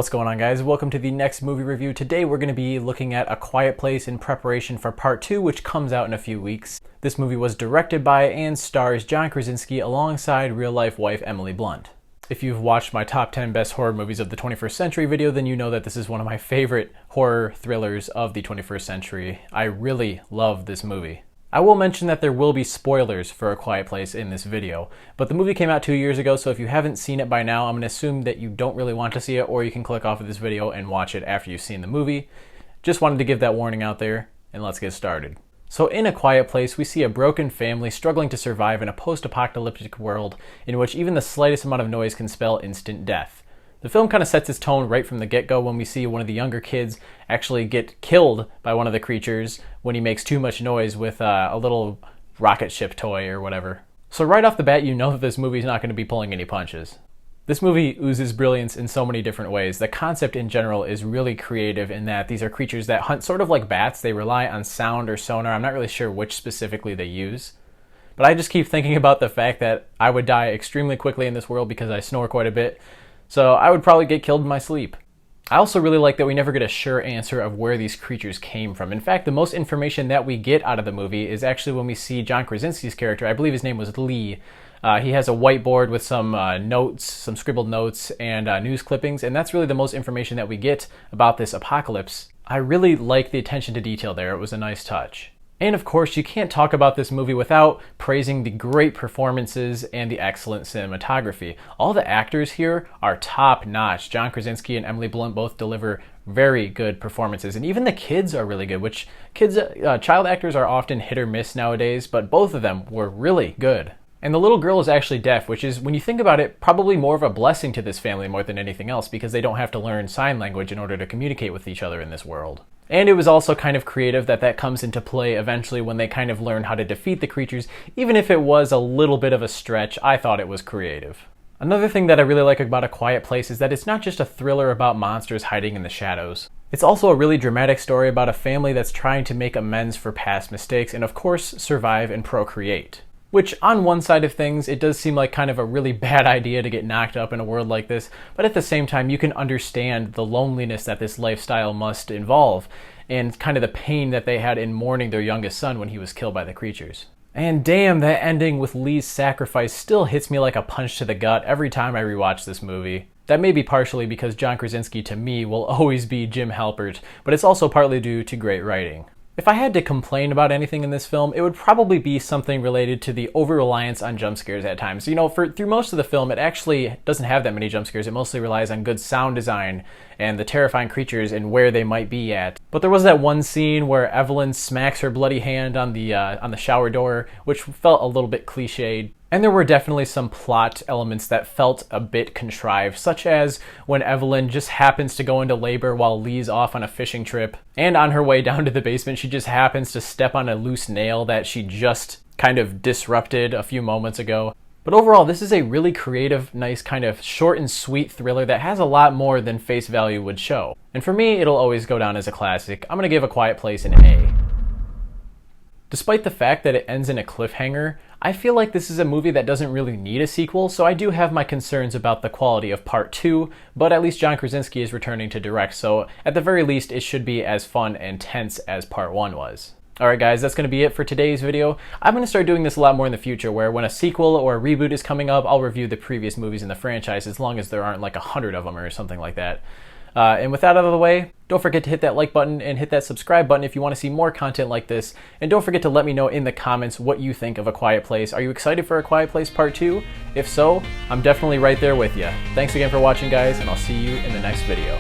What's going on, guys? Welcome to the next movie review. Today we're going to be looking at A Quiet Place in preparation for part 2, which comes out in a few weeks. This movie was directed by and stars John Krasinski alongside real-life wife Emily Blunt. If you've watched my top 10 best horror movies of the 21st century video, then you know that this is one of my favorite horror thrillers of the 21st century. I really love this movie. I will mention that there will be spoilers for A Quiet Place in this video, but the movie came out 2 years ago, so if you haven't seen it by now, I'm going to assume that you don't really want to see it, or you can click off of this video and watch it after you've seen the movie. Just wanted to give that warning out there, and let's get started. So in A Quiet Place, we see a broken family struggling to survive in a post-apocalyptic world in which even the slightest amount of noise can spell instant death. The film kind of sets its tone right from the get-go when we see one of the younger kids actually get killed by one of the creatures when he makes too much noise with a little rocket ship toy or whatever. So right off the bat, you know that this movie is not going to be pulling any punches. This movie oozes brilliance in so many different ways. The concept in general is really creative in that these are creatures that hunt sort of like bats. They rely on sound or sonar. I'm not really sure which specifically they use. But I just keep thinking about the fact that I would die extremely quickly in this world because I snore quite a bit. So I would probably get killed in my sleep. I also really like that we never get a sure answer of where these creatures came from. In fact, the most information that we get out of the movie is actually when we see John Krasinski's character. I believe his name was Lee. He has a whiteboard with some notes, some scribbled notes, and news clippings, and that's really the most information that we get about this apocalypse. I really like the attention to detail there. It was a nice touch. And of course, you can't talk about this movie without praising the great performances and the excellent cinematography. All the actors here are top-notch. John Krasinski and Emily Blunt both deliver very good performances, and even the kids are really good, which child actors are often hit or miss nowadays, but both of them were really good. And the little girl is actually deaf, which is, when you think about it, probably more of a blessing to this family more than anything else, because they don't have to learn sign language in order to communicate with each other in this world. And it was also kind of creative that comes into play eventually when they kind of learn how to defeat the creatures. Even if it was a little bit of a stretch, I thought it was creative. Another thing that I really like about A Quiet Place is that it's not just a thriller about monsters hiding in the shadows. It's also a really dramatic story about a family that's trying to make amends for past mistakes and, of course, survive and procreate. Which, on one side of things, it does seem like kind of a really bad idea to get knocked up in a world like this, but at the same time, you can understand the loneliness that this lifestyle must involve, and kind of the pain that they had in mourning their youngest son when he was killed by the creatures. And damn, that ending with Lee's sacrifice still hits me like a punch to the gut every time I rewatch this movie. That may be partially because John Krasinski, to me, will always be Jim Halpert, but it's also partly due to great writing. If I had to complain about anything in this film, it would probably be something related to the over-reliance on jump scares at times. You know, through most of the film, it actually doesn't have that many jump scares. It mostly relies on good sound design and the terrifying creatures and where they might be at. But there was that one scene where Evelyn smacks her bloody hand on the shower door, which felt a little bit cliched. And there were definitely some plot elements that felt a bit contrived, such as when Evelyn just happens to go into labor while Lee's off on a fishing trip, and on her way down to the basement, she just happens to step on a loose nail that she just kind of disrupted a few moments ago. But overall, this is a really creative, nice kind of short and sweet thriller that has a lot more than face value would show. And for me, it'll always go down as a classic. I'm going to give A Quiet Place an A. Despite the fact that it ends in a cliffhanger, I feel like this is a movie that doesn't really need a sequel, so I do have my concerns about the quality of part 2, but at least John Krasinski is returning to direct, so at the very least it should be as fun and tense as part 1 was. Alright guys, that's going to be it for today's video. I'm going to start doing this a lot more in the future, where when a sequel or a reboot is coming up, I'll review the previous movies in the franchise, as long as there aren't like 100 of them or something like that. And with that out of the way, don't forget to hit that like button and hit that subscribe button if you want to see more content like this. And don't forget to let me know in the comments what you think of A Quiet Place. Are you excited for A Quiet Place Part 2? If so, I'm definitely right there with you. Thanks again for watching, guys, and I'll see you in the next video.